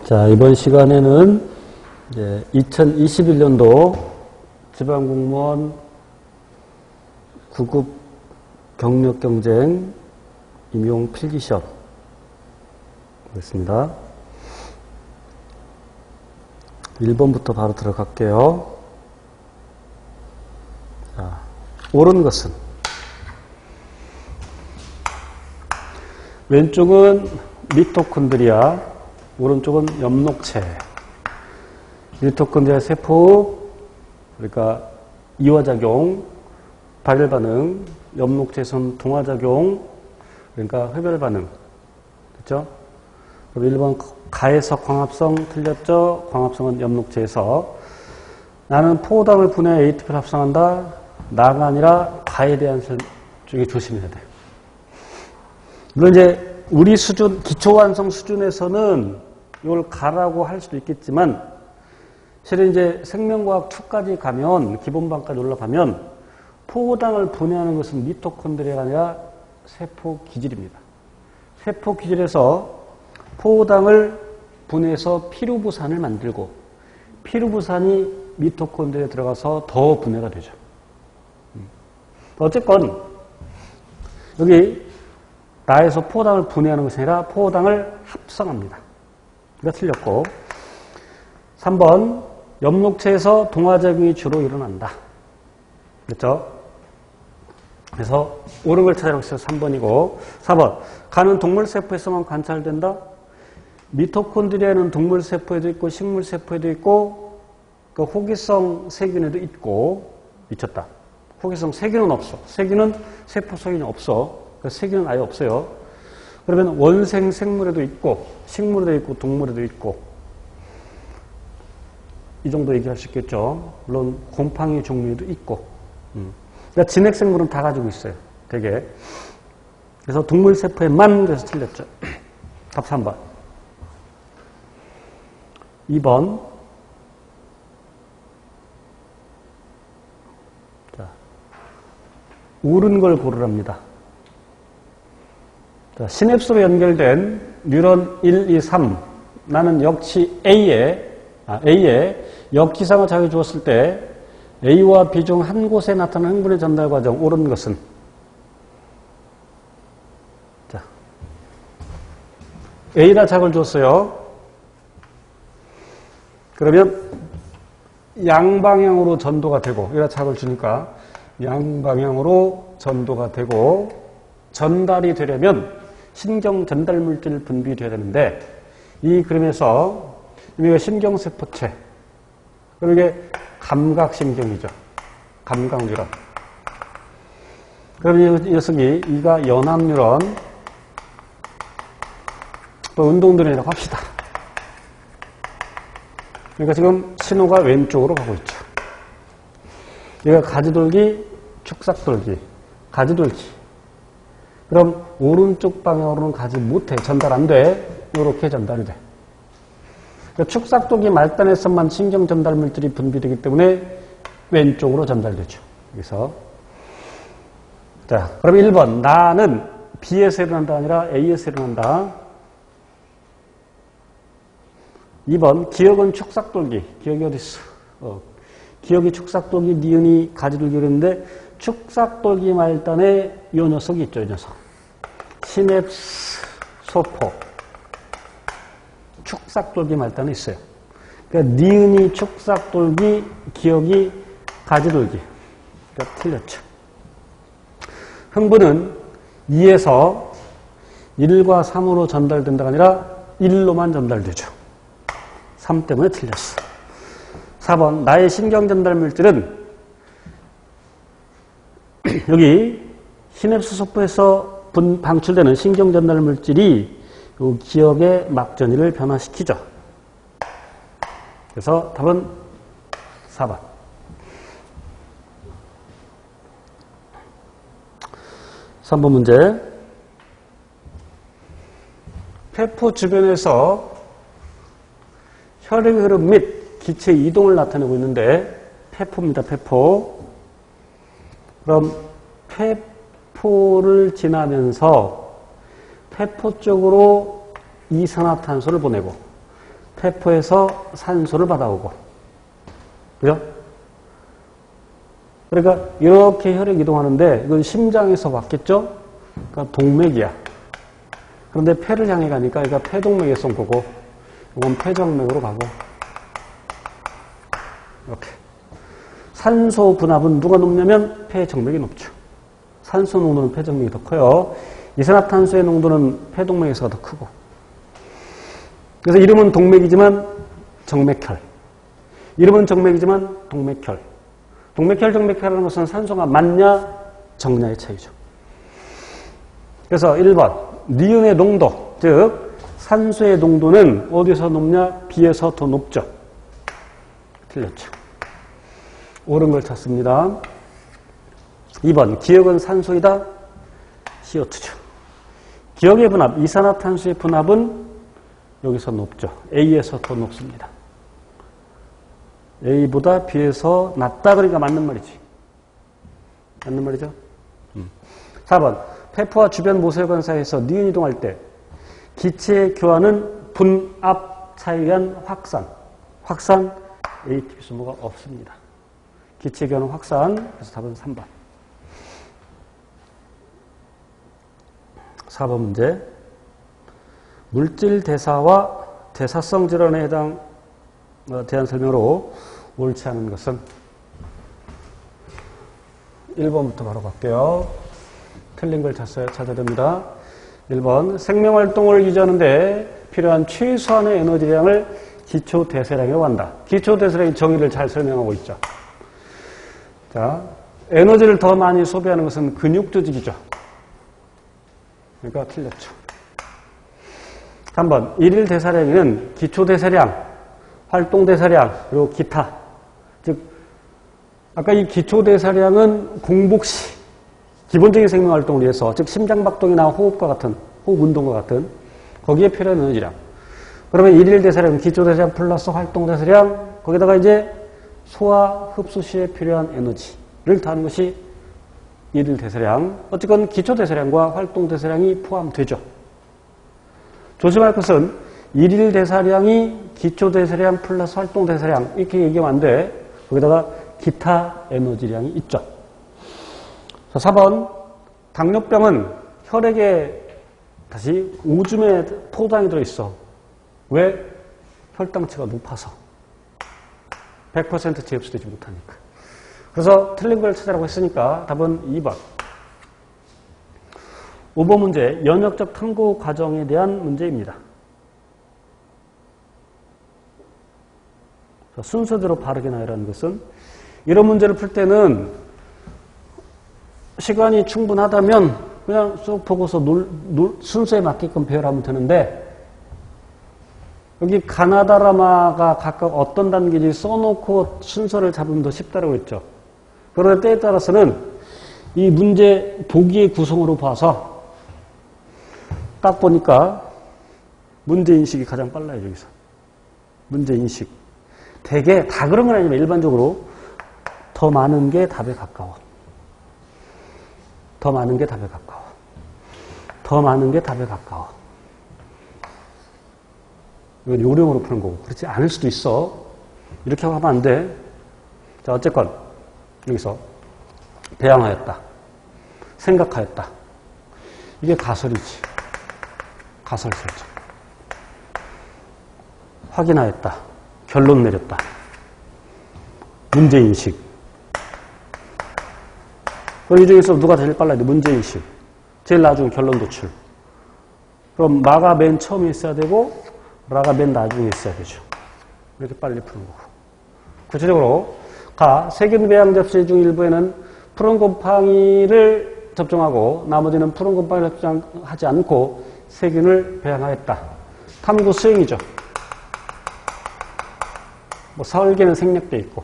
자, 이번 시간에는 이제 2021년도 지방공무원 9급 경력경쟁 임용 필기시험 보겠습니다. 1번부터 바로 들어갈게요. 자, 옳은 것은 왼쪽은 미토콘드리아, 오른쪽은 엽록체. 미토콘드리아 세포, 그러니까 이화작용, 발열반응, 엽록체에서는 동화작용, 그러니까 흡열반응. 그렇죠? 그럼 1번 가에서 광합성 틀렸죠? 광합성은 엽록체에서. 나는 포도당을 분해 ATP를 합성한다. 나가 아니라 가에 대한 쪽에 조심해야 돼. 물론 이제 우리 수준, 기초완성 수준에서는 이걸 가라고 할 수도 있겠지만, 실은 이제 생명과학 2까지 가면, 기본반까지 올라가면, 포도당을 분해하는 것은 미토콘드리아가 아니라 세포 기질입니다. 세포 기질에서 포도당을 분해해서 피루부산을 만들고, 피루부산이 미토콘드리아에 들어가서 더 분해가 되죠. 어쨌건, 여기 나에서 포도당을 분해하는 것이 아니라 포도당을 합성합니다. 이거 틀렸고. 3번, 엽록체에서 동화작용이 주로 일어난다. 그렇죠? 그래서 옳은 걸 찾아라고 해서 3번이고. 4번, 간은 동물세포에서만 관찰된다. 미토콘드리아는 동물세포에도 있고 식물세포에도 있고 그 호기성 세균에도 있고. 미쳤다. 호기성 세균은 없어. 세균은 세포 속에는 없어. 그 세균은 아예 없어요. 그러면 원생 생물에도 있고 식물에도 있고 동물에도 있고 이 정도 얘기할 수 있겠죠. 물론 곰팡이 종류에도 있고. 그러니까 진핵생물은 다 가지고 있어요. 되게. 그래서 동물세포에만 그래서 틀렸죠. 답 3번. 2번. 자, 옳은 걸 고르랍니다. 자, 시냅스로 연결된 뉴런 1, 2, 3. 나는 역시 A에 역지상을 자기 주었을 때 A와 B 중 한 곳에 나타나는 흥분의 전달 과정. 옳은 것은? 자, A라 작을 줬어요. 그러면 양방향으로 전도가 되고, A라 작을 주니까 양방향으로 전도가 되고, 전달이 되려면 신경 전달 물질 분비돼야 되는데, 이 그림에서 여기가 신경세포체, 그럼 이게 감각신경이죠. 감각뉴런. 그럼 이 녀석이 이가 연합뉴런, 또 운동드론이라고 합시다. 그러니까 지금 신호가 왼쪽으로 가고 있죠. 얘가 가지돌기, 축삭돌기, 가지돌기. 그럼 오른쪽 방향으로는 가지 못해. 전달 안 돼. 이렇게 전달이 돼. 그러니까 축삭돌기 말단에서만 신경 전달 물질이 분비되기 때문에 왼쪽으로 전달되죠. 여기서. 자, 그럼 1번. 나는 B에서 일어난다 아니라 A에서 일어난다. 2번. 기억은 축삭돌기. 기억이 어디 있어? 기억이 축삭돌기, 니은이 가지돌기 그랬는데 축삭돌기 말단에 이 녀석이 있죠. 이 녀석. 시냅스 소포. 축삭돌기 말단에 있어요. 그러니까 니은이 축삭돌기, 기억이 가지돌기. 그러니까 틀렸죠. 흥분은 2에서 1과 3으로 전달된다가 아니라 1로만 전달되죠. 3 때문에 틀렸어. 4번. 나의 신경 전달 물질은 여기 시냅스 소포에서 방출되는 신경 전달 물질이 이 기억의 막전이를 변화시키죠. 그래서 답은 4번. 3번 문제. 폐포 주변에서 혈액의 흐름 및 기체의 이동을 나타내고 있는데 폐포입니다. 폐포. 그럼 폐포를 지나면서 폐포 쪽으로 이산화탄소를 보내고 폐포에서 산소를 받아오고. 그죠? 그러니까 이렇게 혈액이 이동하는데 이건 심장에서 왔겠죠? 그러니까 동맥이야. 그런데 폐를 향해 가니까 이거 폐동맥에서 온 거고 이건 폐정맥으로 가고 이렇게. 산소 분압은 누가 높냐면 폐정맥이 높죠. 산소 농도는 폐정맥이 더 커요. 이산화탄소의 농도는 폐동맥에서가 더 크고. 그래서 이름은 동맥이지만 정맥혈. 이름은 정맥이지만 동맥혈. 동맥혈, 정맥혈이라는 것은 산소가 많냐 적냐의 차이죠. 그래서 1번 니은의 농도, 즉 산소의 농도는 어디서 높냐? B에서 더 높죠. 틀렸죠. 옳은 걸 찾습니다. 2번 기억은 산소이다. CO2죠. 기억의 분압, 이산화탄소의 분압은 여기서 높죠. A에서 더 높습니다. A보다 B에서 낮다 그러니까 맞는 말이지. 맞는 말이죠. 4번 폐포와 주변 모세혈관 사이에서 니은 이동할 때 기체의 교환은 분압 차이에 의한 확산. 확산 ATP 소모가 없습니다. 기체 교환은 확산. 그래서 답은 3번. 4번 문제. 물질 대사와 대사성 질환에 대한 설명으로 옳지 않은 것은 1번부터 바로 갈게요. 틀린 걸 찾아야 됩니다. 1번 생명활동을 유지하는데 필요한 최소한의 에너지량을 기초대사량이라고 한다. 기초대사량의 정의를 잘 설명하고 있죠. 자, 에너지를 더 많이 소비하는 것은 근육 조직이죠. 그러니까 틀렸죠. 3번 일일 대사량은 기초대사량, 활동대사량, 그리고 기타. 즉 아까 이 기초대사량은 공복시 기본적인 생명활동을 위해서, 즉 심장박동이나 호흡과 같은, 호흡운동과 같은 거기에 필요한 에너지량. 그러면 일일 대사량, 기초대사량 플러스 활동대사량, 거기다가 이제 소화, 흡수 시에 필요한 에너지를 더하는 것이 일일 대사량. 어쨌건 기초대사량과 활동대사량이 포함되죠. 조심할 것은 일일 대사량이 기초대사량 플러스 활동대사량 이렇게 얘기하면 안 돼. 거기다가 기타 에너지량이 있죠. 자, 4번 당뇨병은 혈액에 다시 오줌에 포도당이 들어있어. 왜? 혈당치가 높아서. 100% 재흡수되지 못하니까. 그래서 틀린 걸 찾으라고 했으니까 답은 2번. 5번 문제, 연역적 탐구 과정에 대한 문제입니다. 순서대로 바르게 나열하는 것은, 이런 문제를 풀 때는 시간이 충분하다면 그냥 쭉 보고서 순서에 맞게끔 배열하면 되는데, 여기 가나다라마가 각각 어떤 단계인지 써놓고 순서를 잡으면 더 쉽다고 했죠. 그런데 때에 따라서는 이 문제 보기의 구성으로 봐서 딱 보니까 문제인식이 가장 빨라요, 여기서. 문제인식. 대개 다 그런 건 아니지만 일반적으로 더 많은 게 답에 가까워. 더 많은 게 답에 가까워. 더 많은 게 답에 가까워. 이건 요령으로 푸는 거고. 그렇지 않을 수도 있어. 이렇게 하면 안 돼. 자, 어쨌건 여기서 배양하였다. 생각하였다. 이게 가설이지. 가설 설정. 확인하였다. 결론 내렸다. 문제인식. 그럼 이 중에서 누가 제일 빨라야 돼? 문제인식. 제일 나중에 결론 도출. 그럼 마가 맨 처음에 있어야 되고 라가 맨 나중에 있어야 되죠. 이렇게 빨리 푸는 거고. 구체적으로 가, 세균 배양 접시 중 일부에는 푸른 곰팡이를 접종하고 나머지는 푸른 곰팡이를 접종하지 않고 세균을 배양하였다. 탐구 수행이죠. 뭐 설계는 생략되어 있고.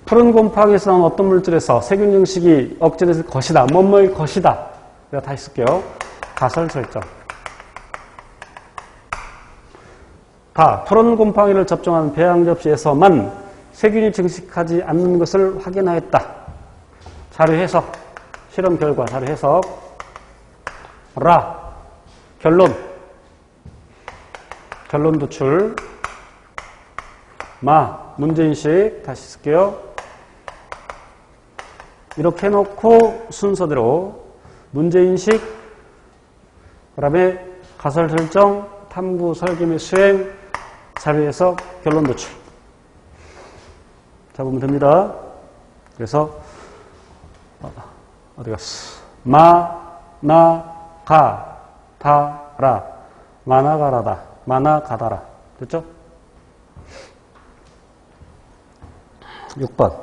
푸른 곰팡이에서 나온 어떤 물질에서 세균 증식이 억제될 것이다. 뭐뭐일 것이다. 내가 다시 쓸게요. 가설 설정. 가, 푸른 곰팡이를 접종한 배양 접시에서만 세균이 증식하지 않는 것을 확인하였다. 자료 해석. 실험 결과 자료 해석. 라. 결론. 결론 도출. 문제인식 다시 쓸게요. 이렇게 해놓고 순서대로 문제인식, 그 다음에 가설 설정, 탐구 설계 및 수행, 자료 해석, 결론 도출. 잡으면 됩니다. 그래서 어디 갔어? 가다라, 마나가라다, 마나가다라. 됐죠? 6번.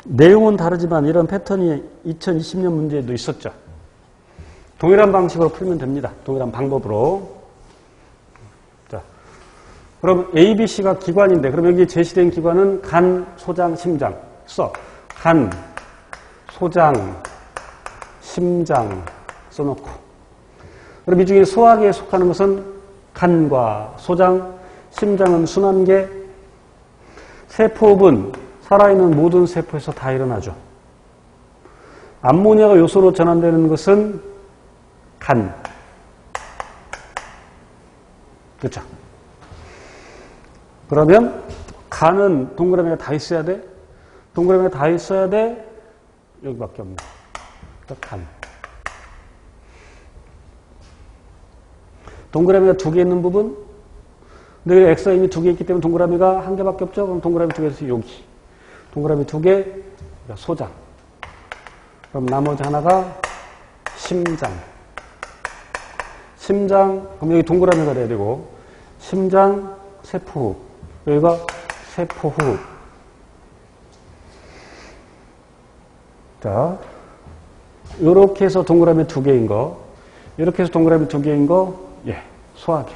내용은 다르지만 이런 패턴이 2020년 문제에도 있었죠. 동일한 방식으로 풀면 됩니다. 동일한 방법으로. 자, 그럼 ABC가 기관인데, 그럼 여기 제시된 기관은 간, 소장, 심장. 간, 소장, 심장 써놓고. 그럼 이 중에 소화기에 속하는 것은 간과 소장, 심장은 순환계, 세포흡은 살아있는 모든 세포에서 다 일어나죠. 암모니아가 요소로 전환되는 것은 간. 그렇죠? 그러면 간은 동그라미가 다 있어야 돼? 동그라미가 다 있어야 돼? 여기밖에 없네. 간. 동그라미가 2개 있는 부분? 근데 X가 이미 2개 있기 때문에 동그라미가 1개밖에 없죠? 그럼 동그라미 2개에서 여기. 동그라미 2개, 소장. 그럼 나머지 하나가 심장. 심장, 그럼 여기 동그라미가 돼야 되고, 심장, 세포호흡. 여기가 세포호흡. 자, 요렇게 해서 동그라미 2개인 거, 이렇게 해서 동그라미 2개인 거, 소화기.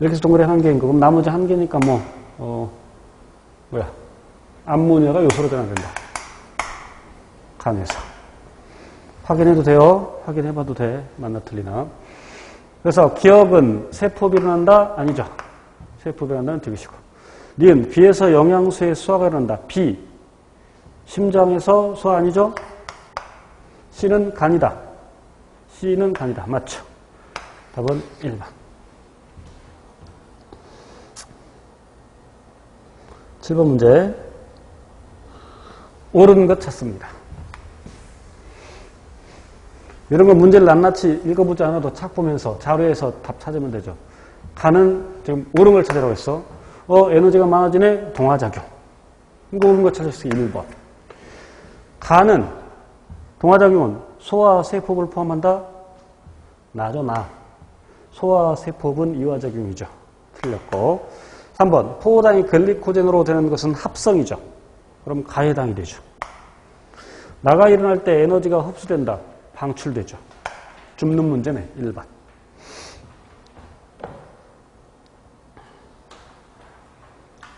이렇게 해서 동그라미 1개인 거, 그럼 나머지 1개니까 암모니아가 요소로 전환된다. 간에서. 확인해도 돼요? 확인해봐도 돼. 맞나 틀리나. 그래서 기억은 세포흡이 일어난다? 아니죠. 세포흡이 일어난다는 되기시고. 니은 비에서 영양소의 소화가 일어난다. 비. 심장에서 소화 아니죠? C는 간이다. C는 간이다. 맞죠? 답은 1번. 7번 문제. 옳은 것 찾습니다. 이런 거 문제를 낱낱이 읽어보지 않아도 책 보면서 자료에서 답 찾으면 되죠. 간은 지금 옳은 걸 찾으라고 했어. 에너지가 많아지네? 동화작용. 이거 옳은 것 찾을 수 있어. 1번. 간은, 동화작용은 소화 세포흡을 포함한다? 나죠, 나. 소화 세포흡은 이화작용이죠. 틀렸고. 3번. 포도당이 글리코젠으로 되는 것은 합성이죠. 그럼 가해당이 되죠. 나가 일어날 때 에너지가 흡수된다. 방출되죠. 줍는 문제네. 1번.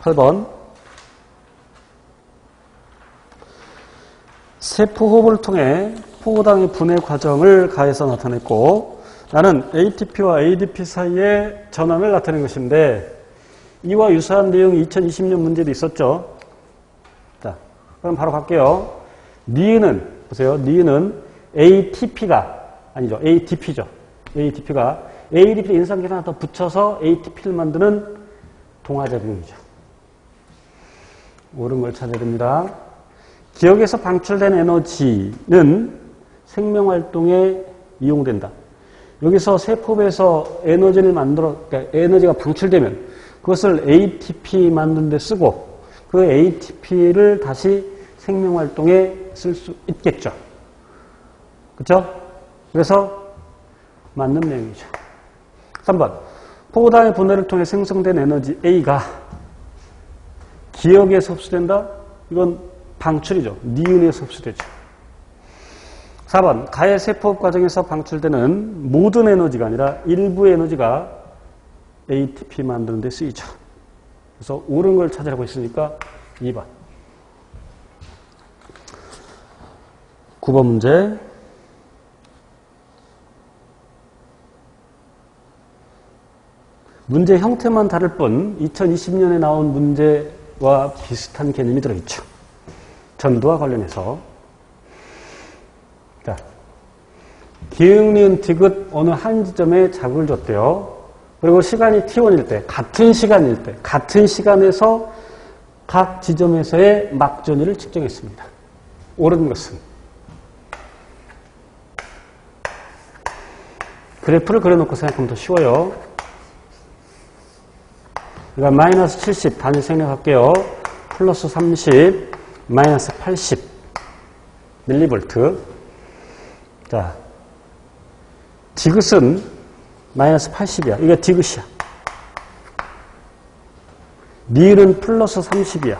(8번) 세포호흡을 통해 포도당의 분해 과정을 가해서 나타냈고, 나는 ATP와 ADP 사이의 전환을 나타낸 것인데, 이와 유사한 내용이 2020년 문제도 있었죠. 자, 그럼 바로 갈게요. 니은은, 보세요. 니은은 ATP가, 아니죠. ATP죠. ATP가, ADP 인산기를 하나 더 붙여서 ATP를 만드는 동화작용이죠. 옳은 걸 찾아야 됩니다. 기억에서 방출된 에너지는 생명활동에 이용된다. 여기서 세포에서 에너지를 그러니까 에너지가 방출되면 그것을 ATP 만드는 데 쓰고 그 ATP를 다시 생명활동에 쓸 수 있겠죠. 그렇죠? 그래서 맞는 내용이죠. 3번. 포도당의 분해를 통해 생성된 에너지 A가 기억에서 흡수된다? 이건 방출이죠. 니은에서 흡수되죠. 4번. 가해 세포흡 과정에서 방출되는 모든 에너지가 아니라 일부 에너지가 ATP 만드는 데 쓰이죠. 그래서 옳은 걸 찾으라고 했으니까 2번. 9번 문제. 문제 형태만 다를 뿐 2020년에 나온 문제와 비슷한 개념이 들어있죠. 전도와 관련해서. 자, 기흥, 니은, 디귿 어느 한 지점에 자극을 줬대요. 그리고 시간이 t1일 때, 같은 시간일 때, 같은 시간에서 각 지점에서의 막전위를 측정했습니다. 옳은 것은 그래프를 그려놓고 생각하면 더 쉬워요. 그러니까 마이너스 70 단위 생략할게요. 플러스 30, 마이너스 80 밀리볼트. 자, 디귿은 마이너스 80이야. 이게 디귿이야. 니은은 플러스 30이야.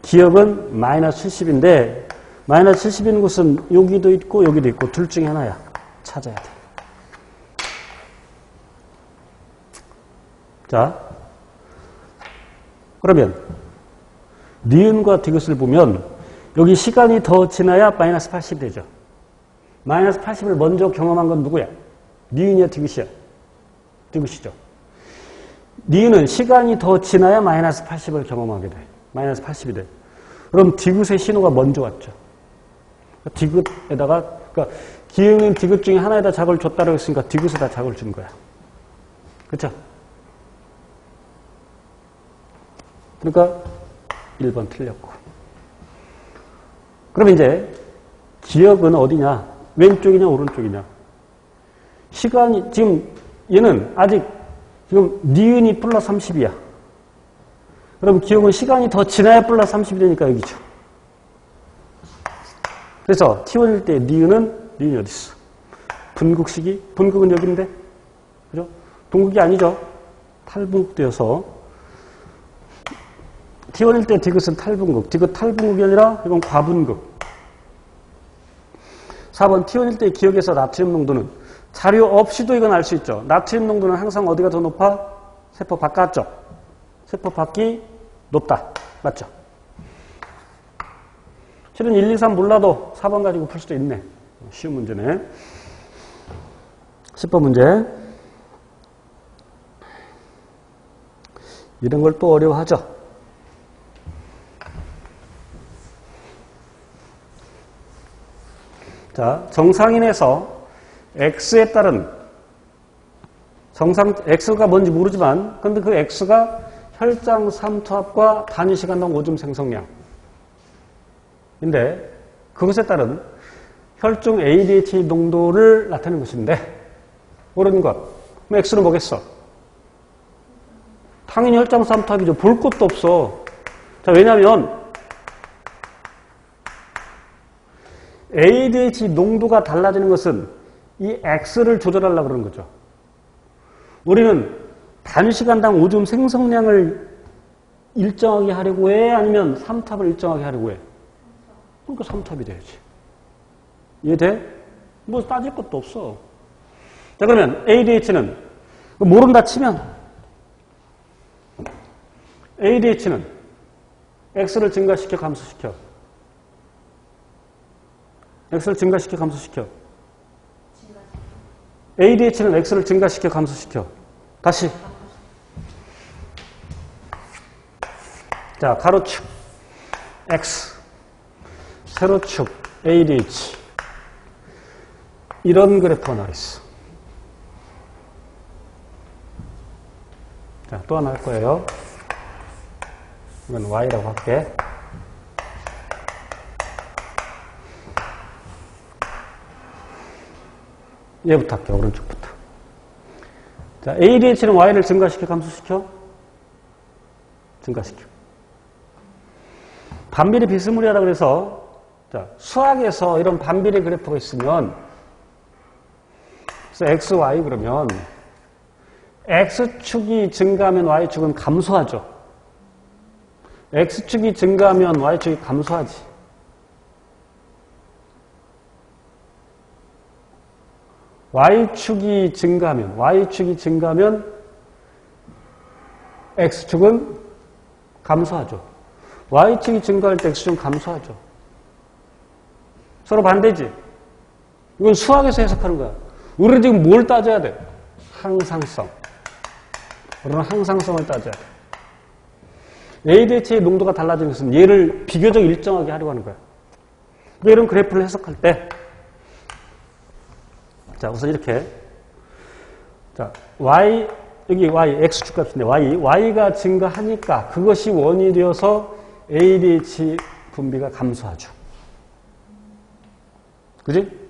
기역은 마이너스 70인데 마이너스 70인 곳은 여기도 있고 여기도 있고 둘 중에 하나야. 찾아야 돼. 자, 그러면 니은과 디귿을 보면 여기 시간이 더 지나야 마이너스 80이 되죠. 마이너스 80을 먼저 경험한 건 누구야? 니은이야, 디귿이야? 디귿이죠. 니은은 시간이 더 지나야 마이너스 80을 경험하게 돼. 마이너스 80이 돼. 그럼 디귿의 신호가 먼저 왔죠. 디귿에다가, 그러니까 기흥은 디귿 중에 하나에다 자극을 줬다고 했으니까 디귿에다 자극을 준 거야. 그쵸? 그러니까 1번 틀렸고. 그럼 이제 기역은 어디냐? 왼쪽이냐 오른쪽이냐? 시간이 지금 얘는 아직 지금 니은이 플러스 30이야. 그럼 기역은 시간이 더 지나야 플러스 30이 되니까 여기죠. 그래서 T1일 때 니은이 어디 있어? 분극식이? 분극은 여기인데? 그죠? 동극이 아니죠? 탈분극되어서 T1일 때 디귿은 탈분극. 디귿 탈분극이 아니라 이건 과분극. 4번 T1일 때 기억에서 나트륨 농도는 자료 없이도 이건 알 수 있죠. 나트륨 농도는 항상 어디가 더 높아? 세포 바깥쪽. 세포 밖이 높다. 맞죠? 실은 1, 2, 3 몰라도 4번 가지고 풀 수도 있네. 쉬운 문제네. 10번 문제. 이런 걸 또 어려워하죠. 자, 정상인에서 x에 따른 x가 뭔지 모르지만 근데 그 x가 혈장 삼투압과 단위 시간당 오줌 생성량인데 그것에 따른 혈중 ADH 농도를 나타내는 것인데 모르는 것. 그럼 x는 뭐겠어? 당연히 혈장 삼투압이죠. 볼 것도 없어. 자, 왜냐하면 ADH 농도가 달라지는 것은 이 X를 조절하려고 그러는 거죠. 우리는 단시간당 오줌 생성량을 일정하게 하려고 해? 아니면 삼탑을 일정하게 하려고 해? 그러니까 삼탑이 돼야지. 이해돼? 뭐 따질 것도 없어. 자, 그러면 ADH는 모른다 치면 ADH는 X를 증가시켜 감소시켜. X를 증가시켜 감소시켜. ADH는 X를 증가시켜 감소시켜. 다시. 자, 가로축 X, 세로축 ADH. 이런 그래프가 나와 있어. 자, 또 하나 할 거예요. 이건 Y라고 할게. 얘부터 할게요. 오른쪽부터. 자, ADH는 Y를 증가시켜 감소시켜? 증가시켜. 반비례 비스무리하다 그래서 자, 수학에서 이런 반비례 그래프가 있으면 그래서 X, Y 그러면 X축이 증가하면 Y축은 감소하죠. X축이 증가하면 Y축이 감소하지. Y축이 증가하면 X축은 감소하죠. Y축이 증가할 때 X축은 감소하죠. 서로 반대지. 이건 수학에서 해석하는 거야. 우리는 지금 뭘 따져야 돼? 항상성. 우리는 항상성을 따져야 돼. ADH의 농도가 달라지는 것은 얘를 비교적 일정하게 하려고 하는 거야. 이런 그래프를 해석할 때 자, 우선 이렇게. 자, y, 여기 y, x축 값인데 y가 증가하니까 그것이 원이 되어서 ADH 분비가 감소하죠. 그지?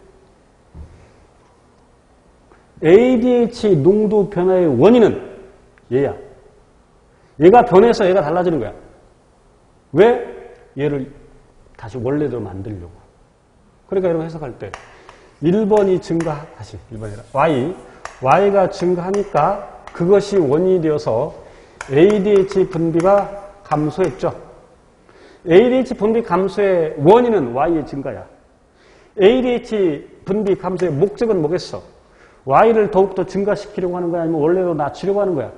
ADH 농도 변화의 원인은 얘야. 얘가 변해서 얘가 달라지는 거야. 왜? 얘를 다시 원래대로 만들려고. 그러니까 이런 거 해석할 때 1번이 증가, 다시 1번이라. y가 증가하니까 그것이 원인이 되어서 ADH 분비가 감소했죠. ADH 분비 감소의 원인은 Y의 증가야. ADH 분비 감소의 목적은 뭐겠어? Y를 더욱더 증가시키려고 하는 거야? 아니면 원래로 낮추려고 하는 거야?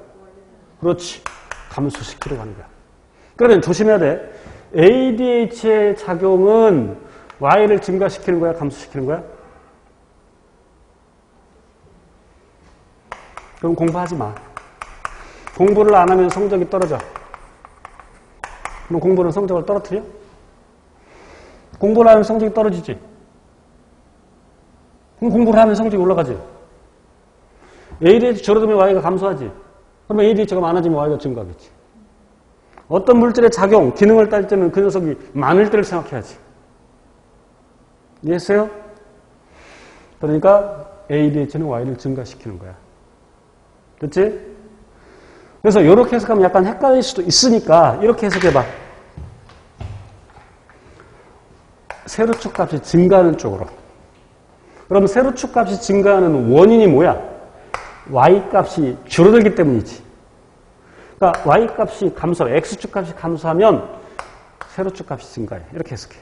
그렇지. 감소시키려고 하는 거야. 그러면 조심해야 돼. ADH의 작용은 Y를 증가시키는 거야? 감소시키는 거야? 그럼 공부하지 마. 공부를 안 하면 성적이 떨어져. 그럼 공부는 성적을 떨어뜨려? 공부를 하면 성적이 떨어지지. 그럼 공부를 하면 성적이 올라가지. ADH 줄어들면 Y가 감소하지. 그러면 ADH가 많아지면 Y가 증가하겠지. 어떤 물질의 작용, 기능을 딸 때는 그 녀석이 많을 때를 생각해야지. 이해했어요? 그러니까 ADH는 Y를 증가시키는 거야. 그렇지? 그래서 이렇게 해석하면 약간 헷갈릴 수도 있으니까 이렇게 해석해봐. 세로축 값이 증가하는 쪽으로. 그럼 세로축 값이 증가하는 원인이 뭐야? Y 값이 줄어들기 때문이지. 그러니까 Y 값이 감소, X축 값이 감소하면 세로축 값이 증가해. 이렇게 해석해.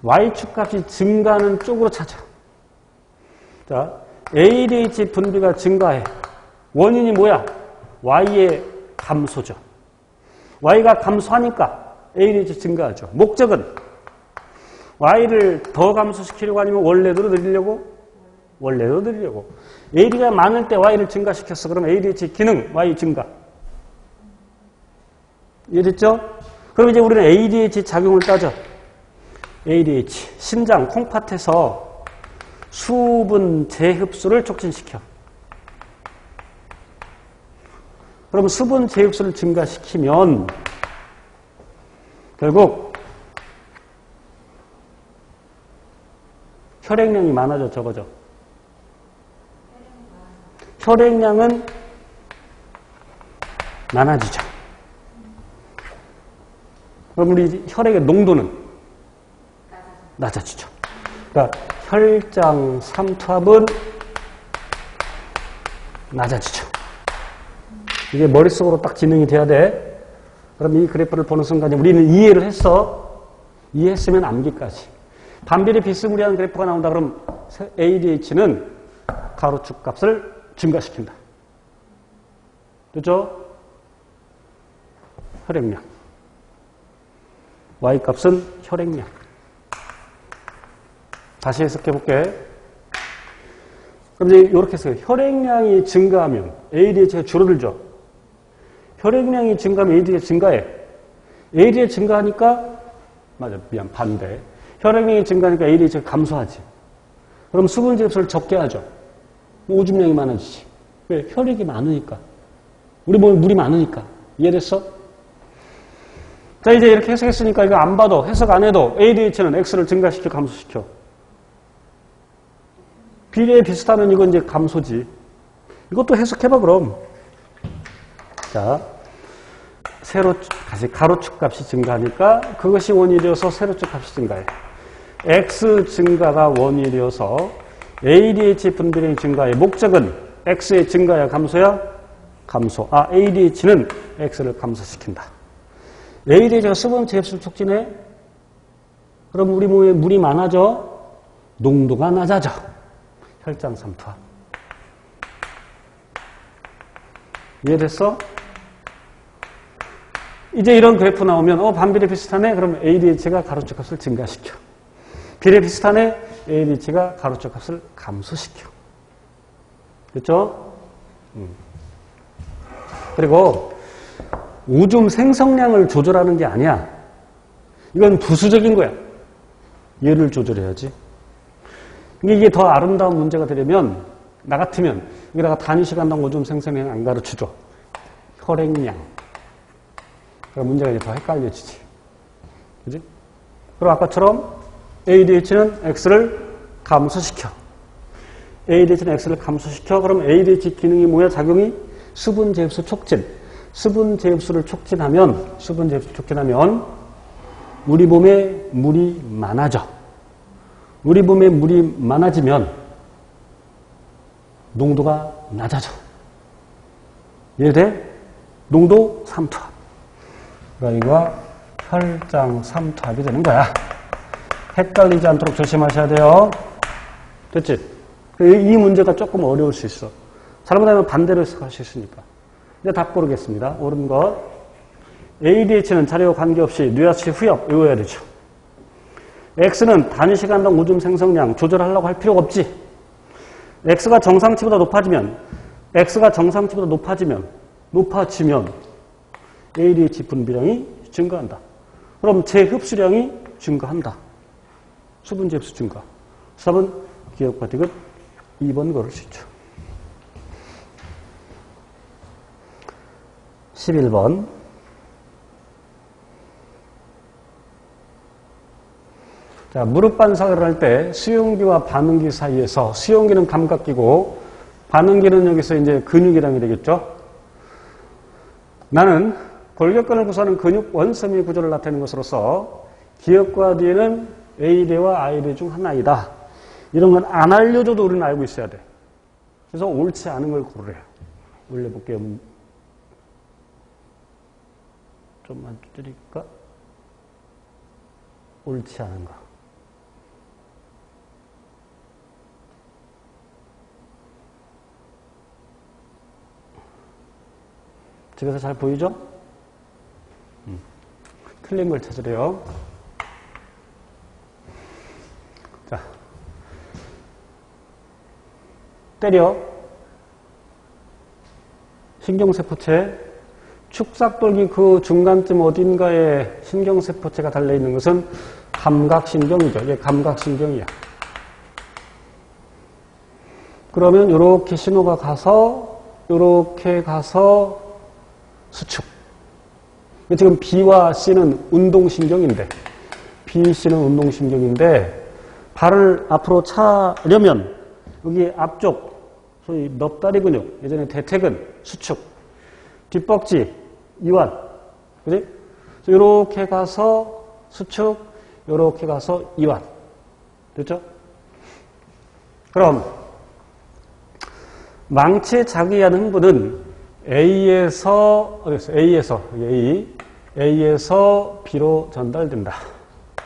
Y축 값이 증가하는 쪽으로 찾아. 자, ADH 분비가 증가해. 원인이 뭐야? Y의 감소죠. Y가 감소하니까 ADH 증가하죠. 목적은 Y를 더 감소시키려고 아니면 원래대로 늘리려고? 원래대로 늘리려고. AD가 많을 때 Y를 증가시켰어. 그럼 ADH 기능 Y 증가. 이해됐죠? 그럼 이제 우리는 ADH 작용을 따져. ADH, 신장, 콩팥에서 수분 재흡수를 촉진시켜. 그럼 수분 재흡수를 증가시키면 결국 혈액량이 많아져, 적어져. 혈액량은 많아지죠. 그럼 우리 혈액의 농도는 낮아지죠. 그러니까 혈장 삼투압은 낮아지죠. 이게 머릿속으로 딱 진행이 돼야 돼. 그럼 이 그래프를 보는 순간 우리는 이해를 했어. 이해했으면 암기까지. 반비례 비스무리한 그래프가 나온다. 그럼 ADH는 가로축 값을 증가시킨다. 그렇죠? 혈액량. Y 값은 혈액량. 다시 해석해 볼게. 그럼 이제 이렇게 해서 혈액량이 증가하면 ADH가 줄어들죠. 혈액량이 증가하면 ADH가 증가해. ADH가 증가하니까, 맞아, 미안, 반대. 혈액량이 증가하니까 ADH가 감소하지. 그럼 수분 재흡수를 적게 하죠. 오줌량이 많아지지. 왜? 혈액이 많으니까. 우리 몸에 물이 많으니까. 이해됐어? 자, 이제 이렇게 해석했으니까 이거 안 봐도, 해석 안 해도 ADH는 X를 증가시켜, 감소시켜. 비례에 비슷하면 이건 이제 감소지. 이것도 해석해봐, 그럼. 자, 다시 가로축 값이 증가하니까 그것이 원인이 되어서 세로축 값이 증가해. X 증가가 원인이 되어서 ADH 분비량이 증가해. 목적은 X의 증가야, 감소야? 감소. ADH는 X를 감소시킨다. ADH가 수분 재흡수를 촉진해? 그럼 우리 몸에 물이 많아져? 농도가 낮아져. 혈장 삼투압. 이해됐어? 이제 이런 그래프 나오면 반비례 비슷하네? 그럼 ADH가 가로축 값을 증가시켜. 비례 비슷하네? ADH가 가로축 값을 감소시켜. 그렇죠? 그리고 오줌 생성량을 조절하는 게 아니야. 이건 부수적인 거야. 얘를 조절해야지. 이게 더 아름다운 문제가 되려면, 나 같으면, 여기다가 단위시간당 오줌 생성량 안 가르쳐줘. 혈액량. 그러니까 문제가 이제 더 헷갈려지지. 그지? 그리고 아까처럼 ADH는 X를 감소시켜. ADH는 X를 감소시켜. 그럼 ADH 기능이 뭐야? 작용이? 수분 제흡수 촉진. 수분 제흡수를 촉진하면 우리 몸에 물이 많아져. 우리 몸에 물이 많아지면 농도가 낮아져. 이해돼? 농도 3투압. 그러니까 이거 혈장 3투압이 되는 거야. 헷갈리지 않도록 조심하셔야 돼요. 됐지? 이 문제가 조금 어려울 수 있어. 잘못하면 반대로 해석할 수 있으니까. 이제 답 고르겠습니다. 옳은 것. ADH는 자료와 관계없이 뉘아치 후엽 외워야 되죠. X는 단위 시간당 오줌 생성량 조절하려고 할 필요가 없지. X가 정상치보다 높아지면 ADH 분비량이 증가한다. 그럼 재흡수량이 증가한다. 수분 재흡수 증가. 답은 기억과 디귿 2번 고를 수 있죠. 11번. 자, 무릎 반사를 할 때 수용기와 반응기 사이에서 수용기는 감각기고 반응기는 여기서 이제 근육이랑이 되겠죠. 나는 골격근을 구성하는 근육 원섬유 구조를 나타내는 것으로서 기억과 뒤에는 A대와 I대 중 하나이다. 이런 건 안 알려줘도 우리는 알고 있어야 돼. 그래서 옳지 않은 걸 고르래요. 올려볼게요. 좀만 줄일까? 옳지 않은 거. 집에서 잘 보이죠? 틀린 걸 찾으래요. 자, 때려. 신경세포체. 축삭돌기 그 중간쯤 어딘가에 신경세포체가 달려있는 것은 감각신경이죠. 이게 감각신경이야. 그러면 이렇게 신호가 가서 이렇게 가서 수축. 지금 B와 C는 운동신경인데 B, C는 운동신경인데 발을 앞으로 차려면 여기 앞쪽 소위 넙다리 근육, 예전에 대퇴근, 수축, 뒷벅지, 이완. 그지? 이렇게 가서 수축, 이렇게 가서 이완. 됐죠? 그럼 망치에 자기하는 흥분은 A에서 B로 전달된다.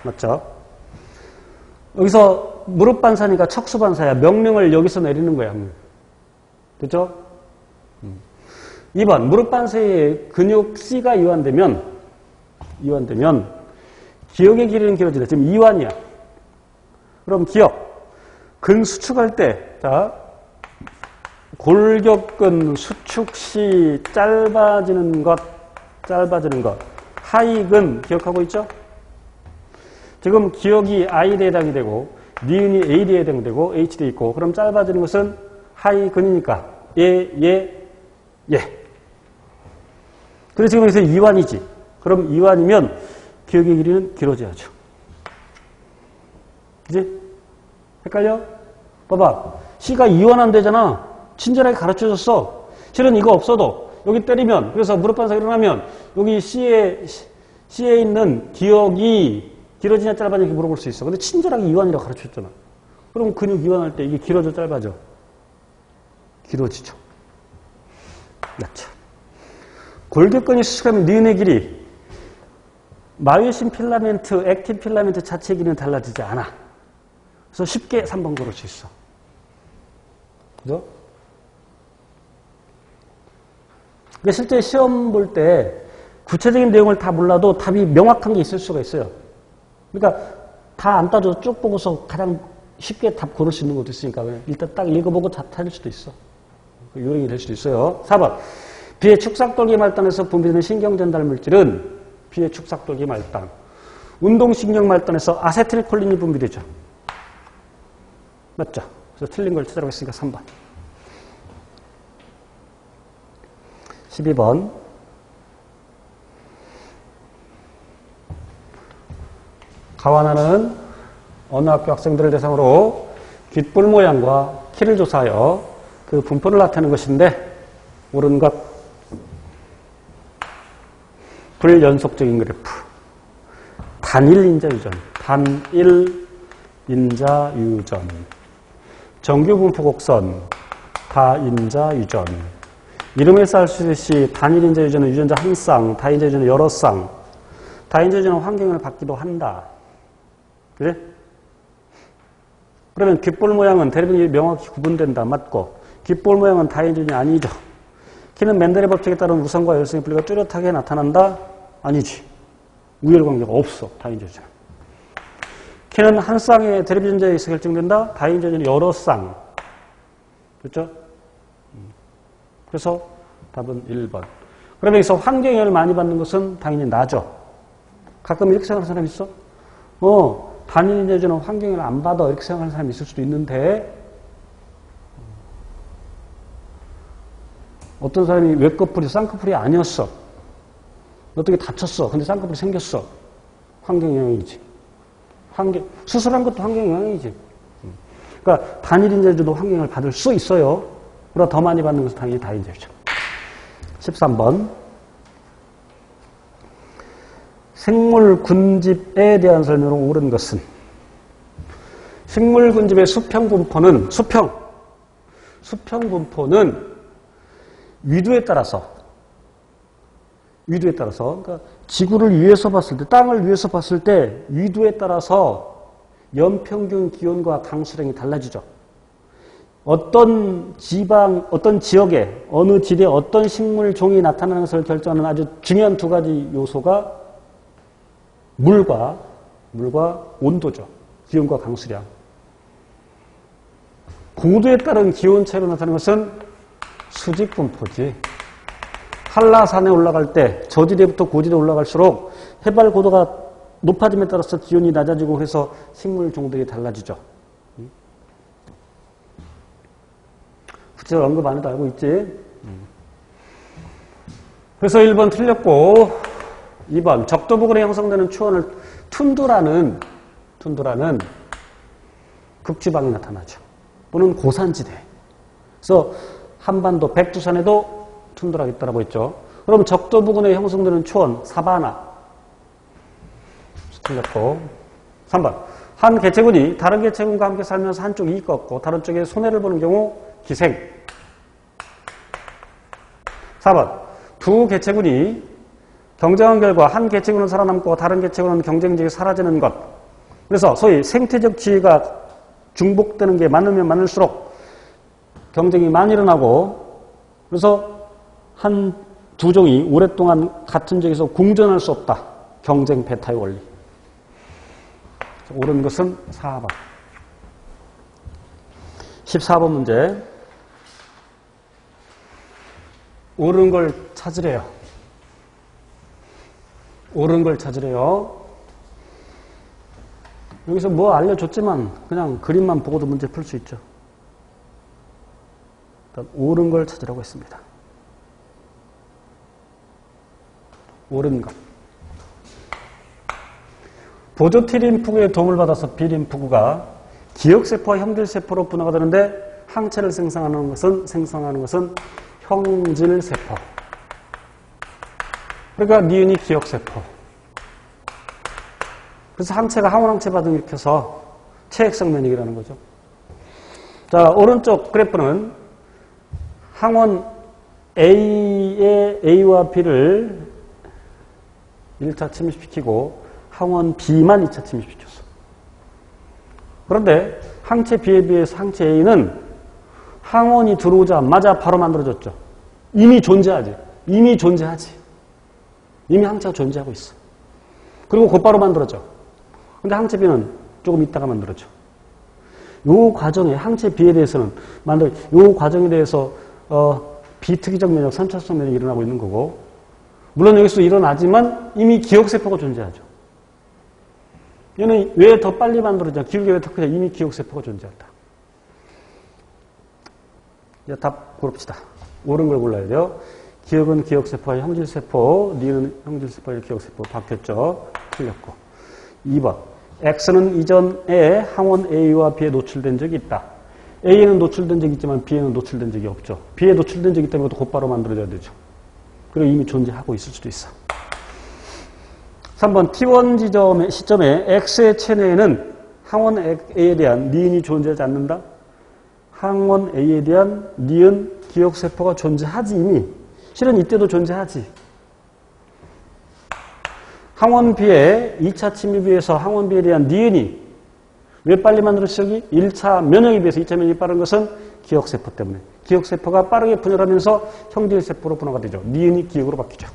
맞죠? 여기서 무릎 반사니까 척수 반사야. 명령을 여기서 내리는 거야. 됐죠? 2번 무릎 반사의 근육 C가 이완되면 기억의 길이는 길어지다. 지금 이완이야. 그럼 기억 근수축할 때 골격근 수축 시 짧아지는 것 하이근 기억하고 있죠? 지금 기억이 I대에 해당이 되고 니은이 A대에 해당되고 H대 있고 그럼 짧아지는 것은 하이근이니까 예. 그래서 지금 여기서 이완이지. 그럼 이완이면 기억의 길이는 길어져야죠. 그지? 헷갈려? 봐봐. C가 이완 안 되잖아. 친절하게 가르쳐줬어. 실은 이거 없어도 여기 때리면 그래서 무릎 반사 일어나면 여기 C에 있는 기억이 길어지냐 짧아지냐 이렇게 물어볼 수 있어. 근데 친절하게 이완이라고 가르쳐줬잖아. 그럼 근육 이완할 때 이게 길어져 짧아져? 길어지죠. 자, 골격근이 수축하면 니은의 길이 마이오신 필라멘트, 액틴 필라멘트 자체의 길이는 달라지지 않아. 그래서 쉽게 3번 고를 수 있어. 그죠? 근데 실제 시험 볼 때 구체적인 내용을 다 몰라도 답이 명확한 게 있을 수가 있어요. 그러니까 다 안 따져도 쭉 보고서 가장 쉽게 답 고를 수 있는 것도 있으니까 일단 딱 읽어보고 답 찾을 수도 있어. 요령이 될 수도 있어요. 4번. 비의 축삭돌기 말단에서 분비되는 신경전달 물질은 비의 축삭돌기 말단. 운동신경 말단에서 아세틸콜린이 분비되죠. 맞죠? 그래서 틀린 걸 찾으라고 했으니까 3번. 12번. 가와나는 어느 학교 학생들을 대상으로 귓볼 모양과 키를 조사하여 그 분포를 나타내는 것인데 옳은 것. 불연속적인 그래프. 단일 인자 유전. 단일 인자 유전. 정규 분포 곡선. 다인자 유전. 이름에서 알 수 있듯이 단일 인자 유전은 유전자 한 쌍, 다인자 유전은 여러 쌍. 다인자 유전은 환경을 받기도 한다. 그래? 그러면 귓볼 모양은 대립이 명확히 구분된다. 맞고. 귓볼 모양은 다인자 유전이 아니죠. 키는 맨델의 법칙에 따른 우선과 열성의 분리가 뚜렷하게 나타난다. 아니지. 우열 관계가 없어. 다인자 유전은. 키는 한 쌍의 대립 유전자에 의해서 결정된다. 다인자 유전은 여러 쌍. 그렇죠? 그래서 답은 1번. 그러면 여기서 환경 영향을 많이 받는 것은 당연히 나죠. 가끔 이렇게 생각하는 사람이 있어? 단일 인자 유전은 환경 영향을 안 받아. 이렇게 생각하는 사람이 있을 수도 있는데 어떤 사람이 외꺼풀이 쌍꺼풀이 아니었어. 어떻게 다쳤어. 근데 쌍꺼풀이 생겼어. 환경 영향이지. 수술한 것도 환경 영향이지. 그러니까 단일 인자 유전도 환경 영향을 받을 수 있어요. 보다 더 많이 받는 것은 당연히 다인자 유전. 13번. 생물 군집에 대한 설명으로 옳은 것은 생물 군집의 수평 분포는 수평 분포는 위도에 따라서 그러니까 지구를 위에서 봤을 때 땅을 위에서 봤을 때 위도에 따라서 연평균 기온과 강수량이 달라지죠. 어떤 지역에 어느 지대에 어떤 식물 종이 나타나는 것을 결정하는 아주 중요한 두 가지 요소가 물과 온도죠. 기온과 강수량. 고도에 따른 기온 차이로 나타나는 것은 수직 분포지. 한라산에 올라갈 때 저지대부터 고지대 올라갈수록 해발 고도가 높아짐에 따라서 기온이 낮아지고 그래서 식물 종들이 달라지죠. 구체적으로 언급 안 해도 알고 있지? 그래서 1번 틀렸고 2번 적도 부근에 형성되는 추원을 툰드라는 극지방이 나타나죠. 또는 고산지대. 그래서 한반도 백두산에도 툰드라가 있다고 했죠. 그럼 적도 부근에 형성되는 추원 사바나. 틀렸고 3번 한 개체군이 다른 개체군과 함께 살면서 한쪽이 이익 없고 다른 쪽에 손해를 보는 경우 기생. 4번 두 개체군이 경쟁한 결과 한 개체군은 살아남고 다른 개체군은 경쟁력이 사라지는 것. 그래서 소위 생태적 지위가 중복되는 게 많으면 많을수록 경쟁이 많이 일어나고 그래서 두 종이 오랫동안 같은 지역에서 공존할 수 없다. 경쟁 배타의 원리. 옳은 것은 4번. 14번 문제. 옳은 걸 찾으래요. 옳은 걸 찾으래요. 여기서 뭐 알려줬지만 그냥 그림만 보고도 문제 풀 수 있죠. 일단 옳은 걸 찾으라고 했습니다. 옳은 것. 보조 T림프구의 도움을 받아서 B림프구가 기억세포와 형질세포로 분화가 되는데 항체를 생성하는 것은 형질세포. 그러니까 니은이 기억세포. 그래서 항체가 항원항체 반응을 일으켜서 체액성 면역이라는 거죠. 자, 오른쪽 그래프는 항원 A와 B를 1차 침입시키고 항원 B만 2차 침입시켰어. 그런데 항체 B에 비해서 항체 A는 항원이 들어오자마자 바로 만들어졌죠. 이미 존재하지. 이미 항체가 존재하고 있어. 그리고 곧바로 만들어져. 근데 항체 B는 조금 있다가 만들어져. 요 과정에 항체 B에 대해서는 요 과정에 대해서 비특이적 면역, 선천성 면역이 일어나고 있는 거고 물론 여기서 일어나지만 이미 기억세포가 존재하죠. 얘는 왜 더 빨리 만들어지냐? 기울기 왜 더 크냐? 이미 기억세포가 존재한다. 이제 답 고릅시다. 옳은 걸 골라야 돼요. 기억은 기억세포와 형질세포, 니은 형질세포와 기억세포 바뀌었죠. 틀렸고. 2번. X는 이전에 항원 A와 B에 노출된 적이 있다. A에는 노출된 적이 있지만 B에는 노출된 적이 없죠. B에 노출된 적이 있다면 이것도 곧바로 만들어져야 되죠. 그리고 이미 존재하고 있을 수도 있어. 3번. T1 시점에 X의 체내에는 항원 A에 대한 니은이 존재하지 않는다. 항원 A에 대한 니은 기억세포가 존재하지 이미. 실은 이때도 존재하지. 항원 B의 2차 침입에 의해서 항원 B에 대한 니은이 왜 빨리 만들어지죠? 1차 면역에 비해서 2차 면역이 빠른 것은 기억세포 때문에. 기억세포가 빠르게 분열하면서 형질세포로 분화가 되죠. 니은이 기억으로 바뀌죠.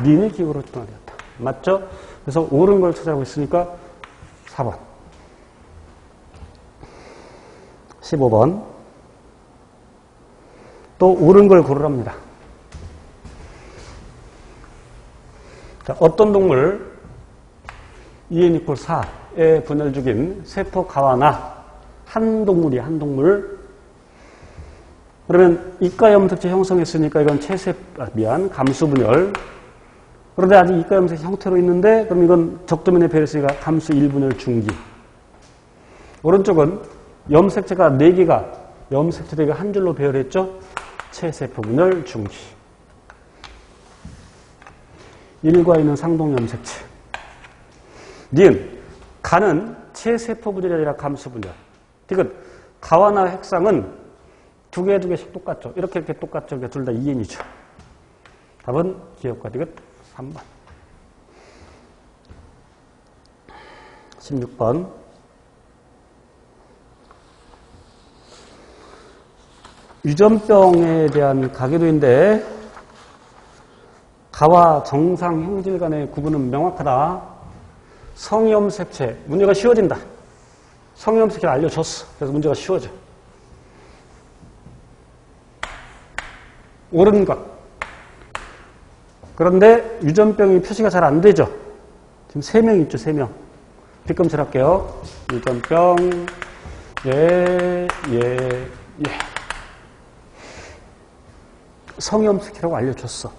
니은이 기억으로 분화되었다. 맞죠? 그래서 옳은 걸 찾아가고 있으니까 4번. 15번. 또 옳은 걸 고르랍니다. 자, 어떤 동물 2n = 4의 분열 중인 세포 가와나 한 동물이 한 동물. 그러면 이가염색체 형성했으니까 이건 감수 분열. 그런데 아직 이가염색체 형태로 있는데 그럼 이건 적도면에 배렸으니까 감수 1분열 중기. 오른쪽은 염색체가 4개가 염색체 4개가 한 줄로 배열했죠. 체세포 분열 중기. 1과 있는 상동 염색체. 니은 가는 체세포 분열이 아니라 감수 분열. 디귿 가와나 핵상은 두 개씩 똑같죠. 이렇게 똑같죠. 둘 다 2n이죠. 답은 기억과 디귿 3번. 16번. 유전병에 대한 가계도인데 가와 정상 형질 간의 구분은 명확하다. 성염색체. 문제가 쉬워진다. 성염색체를 알려줬어. 그래서 문제가 쉬워져. 옳은 것. 그런데 유전병이 표시가 잘 안 되죠. 지금 3명 있죠. 3명. 뒷검질 할게요. 유전병 예. 성염색체라고 알려줬어.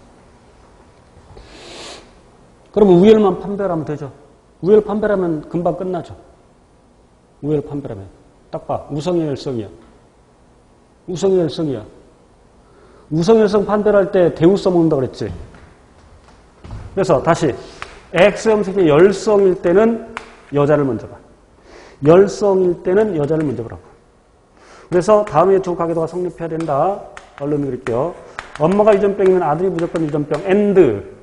그러면 우열만 판별하면 되죠. 우열 판별하면 금방 끝나죠. 우열 판별하면. 딱 봐. 우성이야, 열성이야. 우성이야, 열성이야. 우성열성 판별할 때 대우 써먹는다고 그랬지. 그래서 다시 X염색체 열성일 때는 여자를 먼저 봐. 열성일 때는 여자를 먼저 보라고. 그래서 다음에 두 가계도가 성립해야 된다. 얼른 그릴게요. 엄마가 유전병이면 아들이 무조건 유전병 and.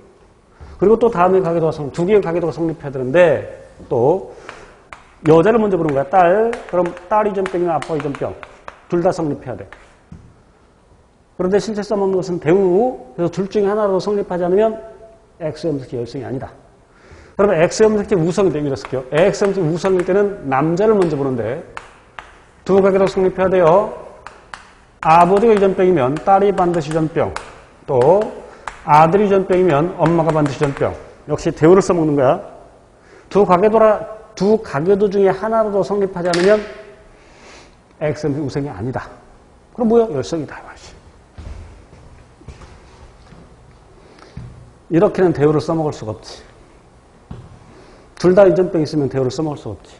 그리고 또 다음에 가계도가 두 개의 가계도가 성립해야 되는데 또 여자를 먼저 보는 거야. 딸. 그럼 딸 유전병이면 아빠 유전병. 둘 다 성립해야 돼. 그런데 실제 써먹는 것은 대우. 그래서 둘 중에 하나로 성립하지 않으면 X염색체 열성이 아니다. 그러면 X염색체 우성이 되기로 쓸게요. X염색체 우성일 때는 남자를 먼저 보는데 두 가계도 성립해야 돼요. 아버지가 유전병이면 딸이 반드시 유전병. 또 아들이 유전병이면 엄마가 반드시 유전병. 역시 대우를 써먹는 거야. 두 가계도 중에 하나로도 성립하지 않으면 X염색체 우성이 아니다. 그럼 뭐야? 열성이다. 이렇게는 대우를 써먹을 수가 없지. 둘 다 유전병 있으면 대우를 써먹을 수가 없지.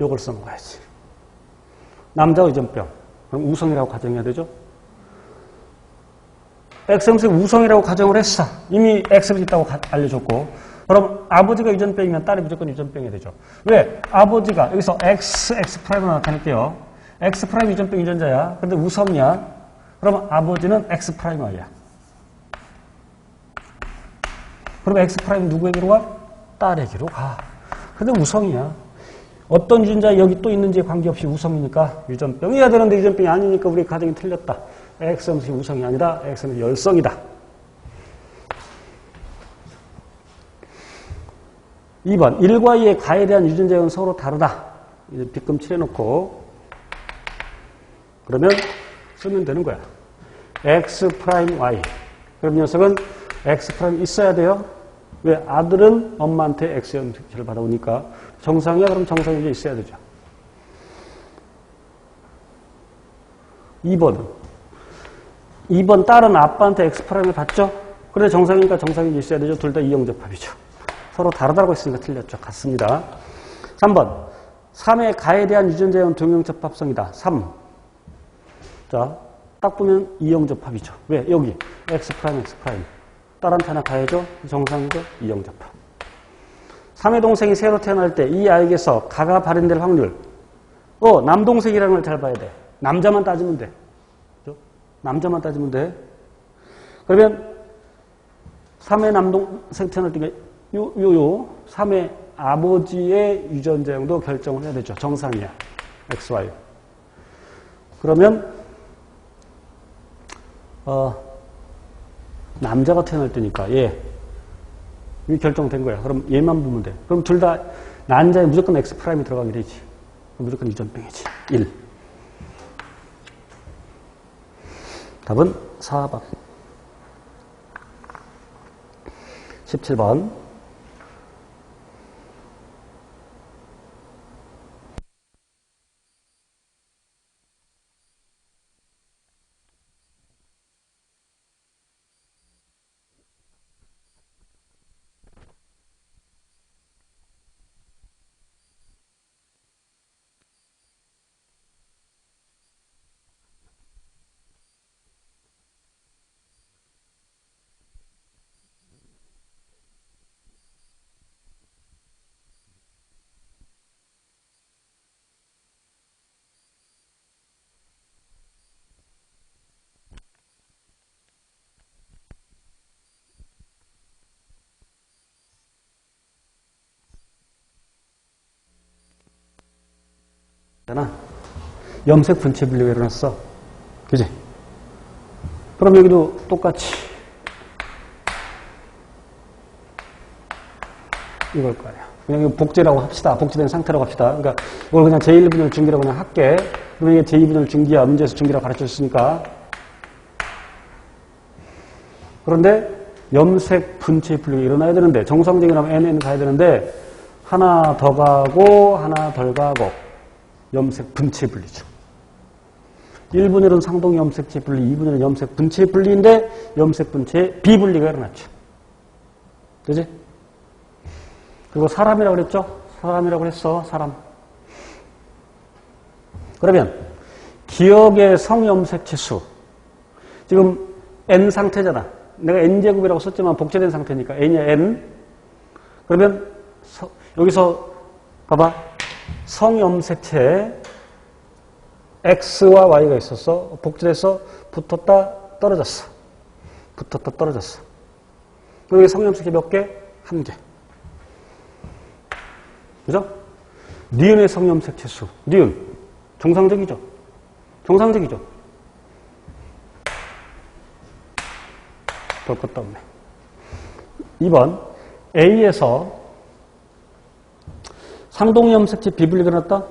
요걸 써먹어야지. 남자 유전병. 그럼 우성이라고 가정해야 되죠? X염색 우성이라고 가정을 했어. 이미 X염색 있다고 알려줬고. 그럼 아버지가 유전병이면 딸이 무조건 유전병이 되죠. 왜? 아버지가 여기서 X'으로 나타낼게요. X' 유전병 유전자야. 근데 우성이야. 그러면 아버지는 X'Y야. 그럼 X' 누구에게로 가? 딸에게로 가. 근데 우성이야. 어떤 유전자 여기 또 있는지에 관계없이 우성이니까 유전병이어야 되는데 유전병이 아니니까 우리 가정이 틀렸다. X염색이 우성이 아니라 X염색이 열성이다. 2번. 1과 2의 가에 대한 유전자는 서로 다르다. 이제 빗금 칠해놓고 그러면 쓰면 되는 거야. X'Y. 그럼 녀석은 X' 있어야 돼요. 왜? 아들은 엄마한테 X염색체를 받아오니까 정상이야? 그럼 정상이 있어야 되죠. 2번은 2번 딸은 아빠한테 X'을 받죠? 그래 정상이니까 정상이 있어야 되죠. 둘 다 이형접합이죠. 서로 다르다고 했으니까 틀렸죠. 같습니다. 3번 3의 가에 대한 유전자형 동형접합성이다. 3. 자, 딱 보면 이형접합이죠. 왜? 여기 X', X'. 딸한테 하나 가해줘. 정상이죠. 이형접합. 3의 동생이 새로 태어날 때 이 아이에게서 가가 발현될 확률. 남동생이라는 걸 잘 봐야 돼. 남자만 따지면 돼. 그렇죠? 남자만 따지면 돼. 그러면 3의 남동생 태어날 때 3의 아버지의 유전자형도 결정을 해야 되죠. 정상이야. XY. 그러면 남자가 태어날 때니까 이게 결정된 거야. 그럼 얘만 보면 돼. 그럼 둘 다 난자에 무조건 X' 들어가게 되지. 무조건 유전병이지. 1. 답은 4번. 17번. 염색 분체 분리가 일어났어. 그지? 그럼 여기도 똑같이 이걸 거예요. 그냥 이거 복제라고 합시다. 복제된 상태라고 합시다. 그러니까 이걸 그냥 제1분열 중기라고 그냥 할게. 그러면 이게 제2분열 중기야. 문제에서 중기라고 가르쳐줬으니까. 그런데 염색 분체 분리가 일어나야 되는데 정상적이라면 NN 가야 되는데 하나 더 가고 하나 덜 가고 염색 분체 분리죠. 1분열은 상동 염색체 분리, 2분열은 염색 분체 분리인데 염색 분체 비분리가 일어났죠. 그지? 그리고 사람이라고 그랬죠? 사람이라고 했어, 사람. 그러면 기억의 성염색체 수. 지금 N 상태잖아. 내가 N제곱이라고 썼지만 복제된 상태니까 N이야, N. 그러면 여기서 봐봐. 성염색체 X와 Y가 있었어. 복제돼서 붙었다 떨어졌어. 붙었다 떨어졌어. 여기 성염색체 몇 개? 한 개. 그죠? 니은의 성염색체 수. 니은. 정상적이죠? 정상적이죠? 볼 것도 없네. 2번. A에서 상동염색체 비분리가 일어났다?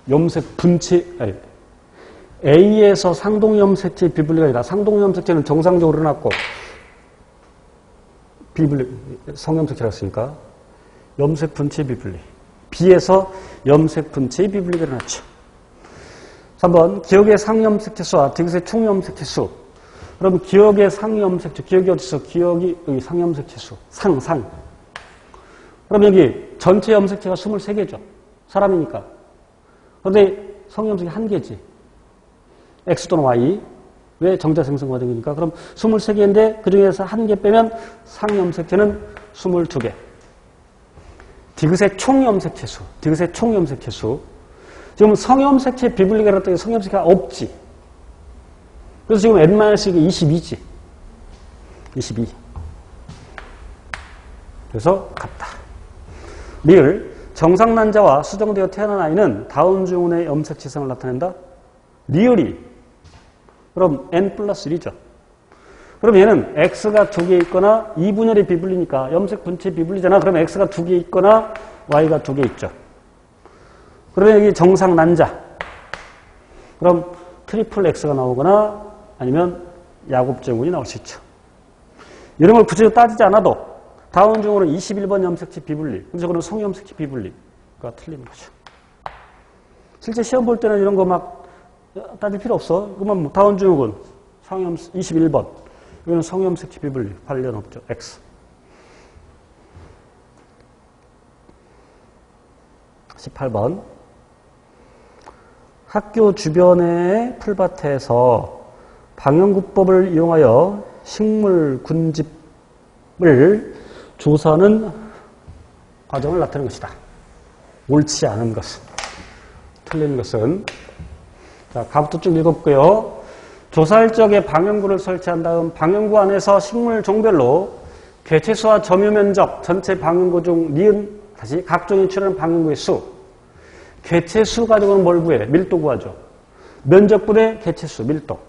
염색 분체, 아니. A에서 상동염색체 비분리가 아니라 상동염색체는 정상적으로 일어났고 비분리, 성염색체라고 했으니까 염색 분체 비분리. B에서 염색 분체 비분리가 일어났죠. 3번 기억의 상염색체 수와 디귿의 총염색체 수. 그럼 기억의 상염색체, 기억이 어디서? 기억이 여기 상염색체 수. 상. 그럼 여기 전체 염색체가 23개죠. 사람이니까. 그런데 성염색이 1개지. X 또는 Y. 왜? 정자생성 과정이니까. 그럼 23개인데 그 중에서 1개 빼면 상염색체는 22개. 디귿의 총염색체 수. 디귿의 총염색체 수. 지금 성염색체 비분리가 일어났더니 성염색체가 없지. 그래서 지금 N-1이 22지. 22. 그래서 같다. 리을. 정상 난자와 수정되어 태어난 아이는 다운 증후군의 염색체성을 나타낸다. 리을이. 그럼 N 플러스 1이죠. 그럼 얘는 X가 2개 있거나 2분열이 비분리니까 염색 분체 비분리잖아. 그럼 X가 2개 있거나 Y가 2개 있죠. 그러면 여기 정상 난자. 그럼 트리플 X가 나오거나 아니면 야곱 증후군이 나올 수 있죠. 이런 걸 구체적으로 따지지 않아도 다운 증후군은 21번 염색체 비분리. 근데 저거는 성염색체 비분리가 틀리는 거죠. 실제 시험 볼 때는 이런 거 막 따질 필요 없어. 그러면 다운 증후군 성형 21번. 이거는 성형색 지비분리 관련 없죠. X. 18번. 학교 주변의 풀밭에서 방역구법을 이용하여 식물 군집을 조사하는 과정을 나타내는 것이다. 옳지 않은 것은. 틀린 것은. 자, 가부터 쭉 읽어볼게요. 조사할 적에 방역구를 설치한 다음 방역구 안에서 식물 종별로 개체수와 점유 면적, 전체 방역구 중 니은, 다시 각종이 출현한 방역구의 수. 개체수 가지고는 뭘 구해? 밀도 구하죠. 면적분의 개체수, 밀도.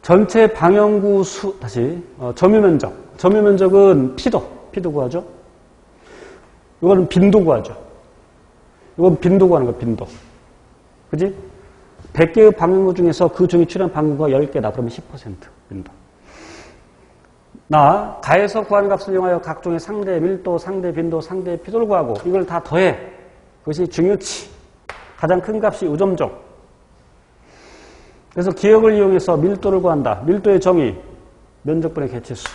전체 방역구 수, 다시 점유 면적. 점유 면적은 피도 구하죠. 이거는 빈도 구하죠. 이건 빈도 구하는 거야, 빈도. 그지? 100개의 방역구 중에서 그 중에 출현 방역구가 10개다. 그러면 10% 빈도. 가에서 구하는 값을 이용하여 각종의 상대 밀도, 상대 빈도, 상대 피도를 구하고 이걸 다 더해. 그것이 중요치. 가장 큰 값이 우점종. 그래서 기억을 이용해서 밀도를 구한다. 밀도의 정의, 면적분의 개체수.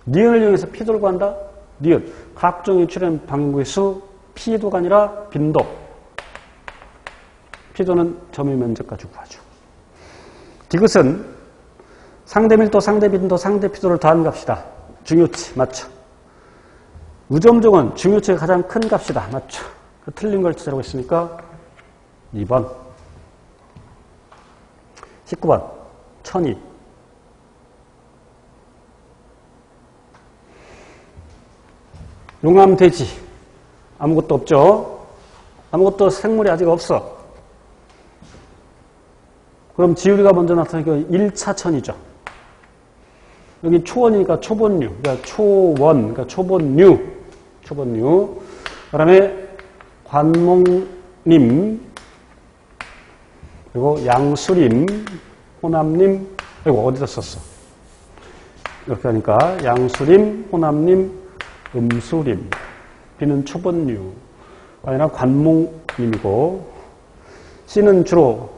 니은을 이용해서 피도를 구한다. 니은, 각종이 출현 방역구의 수. 피도가 아니라 빈도. 피도는 점유 면적 가지고 구하죠. 디귿은 상대 밀도, 상대 빈도, 상대 피도를 더한 값이다. 중요치, 맞죠? 우점종은 중요치가 가장 큰 값이다. 맞죠? 틀린 걸 찾으라고 했으니까 2번. 19번. 천이. 용암 돼지. 아무것도 없죠? 아무것도 생물이 아직 없어. 그럼 지우리가 먼저 나타나니까 1차 천이죠. 여기 초원이니까 초본류. 그러니까 초원, 그러니까 초본류. 초본류. 그 다음에 관목림, 그리고 양수림, 호남림, 이거 어디다 썼어? 이렇게 하니까 양수림, 호남림, 음수림. B는 초본류. 아니라 관목림이고, C는 주로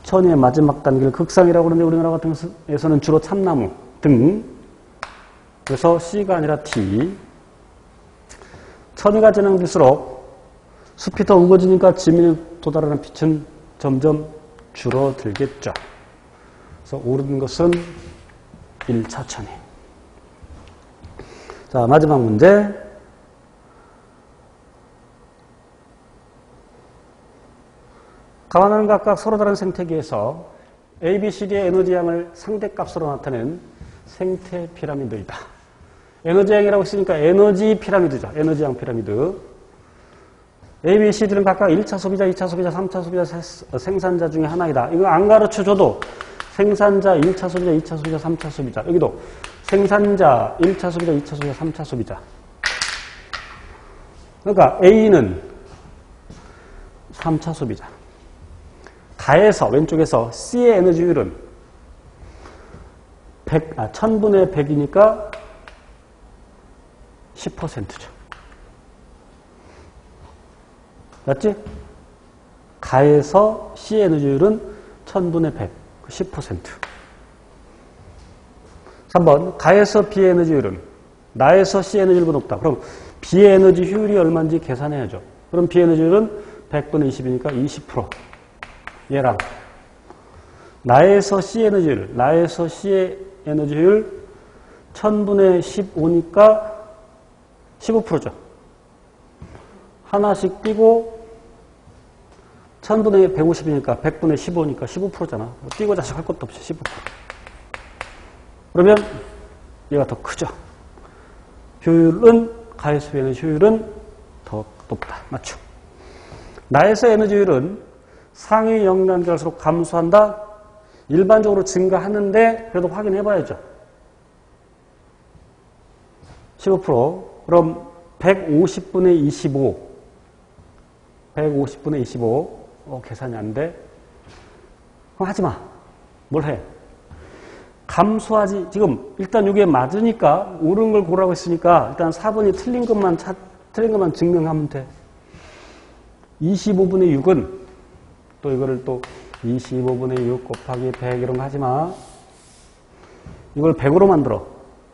천의 마지막 단계를 극상이라고 그러는데 우리나라 같은 곳에서는 주로 참나무 등. 그래서 C가 아니라 D. 천이가 진행될수록 숲이 더 우거지니까 지면에 도달하는 빛은 점점 줄어들겠죠. 그래서 옳은 것은 1차 천이. 자, 마지막 문제. 가만한 각각 서로 다른 생태계에서 A, B, C, D의 에너지 양을 상대값으로 나타낸 생태 피라미드이다. 에너지 양이라고 했으니까 에너지 피라미드죠. 에너지 양 피라미드. A, B, C, D는 각각 1차 소비자, 2차 소비자, 3차 소비자, 생산자 중에 하나이다. 이거 안 가르쳐줘도 생산자, 1차 소비자, 2차 소비자, 3차 소비자. 여기도 생산자, 1차 소비자, 2차 소비자, 3차 소비자. 그러니까 A는 3차 소비자. 가에서 왼쪽에서 C의 에너지율은 1000분의 100이니까 10%죠. 맞지? 가에서 C의 에너지율은 1000분의 100, 10%. 3번, 가에서 B의 에너지율은 나에서 C의 에너지율보다 높다. 그럼 B의 에너지 효율이 얼마인지 계산해야죠. 그럼 B의 에너지율은 100분의 20이니까 20%. 얘랑 나에서 C의 에너지율, 나에서 C의 에너지율 1000분의 15니까 15%죠. 하나씩 띄고 1000분의 150이니까 100분의 15니까 15%잖아. 띄고 자식 할 것도 없이 15%. 그러면 얘가 더 크죠. 효율은 가에서 B의 효율은 더 높다. 맞죠? 나에서 에너지율은 상위 영단계 갈수록 감소한다? 일반적으로 증가하는데 그래도 확인해봐야죠. 15%. 그럼 150분의 25. 150분의 25. 계산이 안 돼. 그럼 하지 마. 뭘 해? 감소하지. 지금 일단 이게 맞으니까 옳은 걸 고르라고 했으니까 일단 4번이 틀린 것만 증명하면 돼. 25분의 6은 또 또 이거를 또 25분의 6 곱하기 100 이런 거 하지 마. 이걸 100으로 만들어.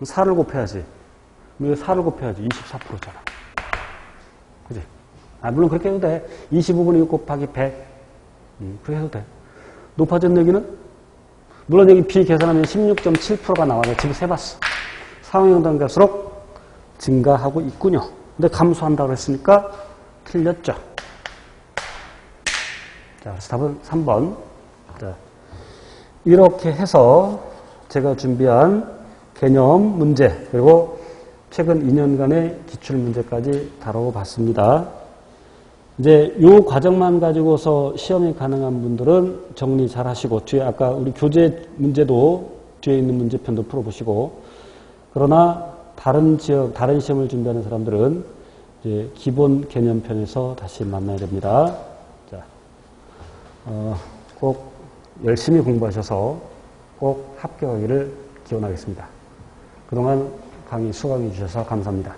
4를 곱해야지. 이거 4를 곱해야지. 24%잖아. 그지? 물론 그렇게 해도 돼. 25분의 6 곱하기 100. 그렇게 해도 돼. 높아진 여기는? 물론 여기 B 계산하면 16.7%가 나와서 지금 세봤어. 상호형당 갈수록 증가하고 있군요. 근데 감소한다고 했으니까 틀렸죠. 자, 그래서 답은 3번. 자, 이렇게 해서 제가 준비한 개념 문제, 그리고 최근 2년간의 기출문제까지 다뤄봤습니다. 이제 요 과정만 가지고서 시험이 가능한 분들은 정리 잘 하시고, 뒤에 아까 우리 교재 문제도 뒤에 있는 문제편도 풀어보시고, 그러나 다른 지역, 다른 시험을 준비하는 사람들은 이제 기본 개념편에서 다시 만나야 됩니다. 자, 꼭 열심히 공부하셔서 꼭 합격하기를 기원하겠습니다. 그동안 강의 수강해 주셔서 감사합니다.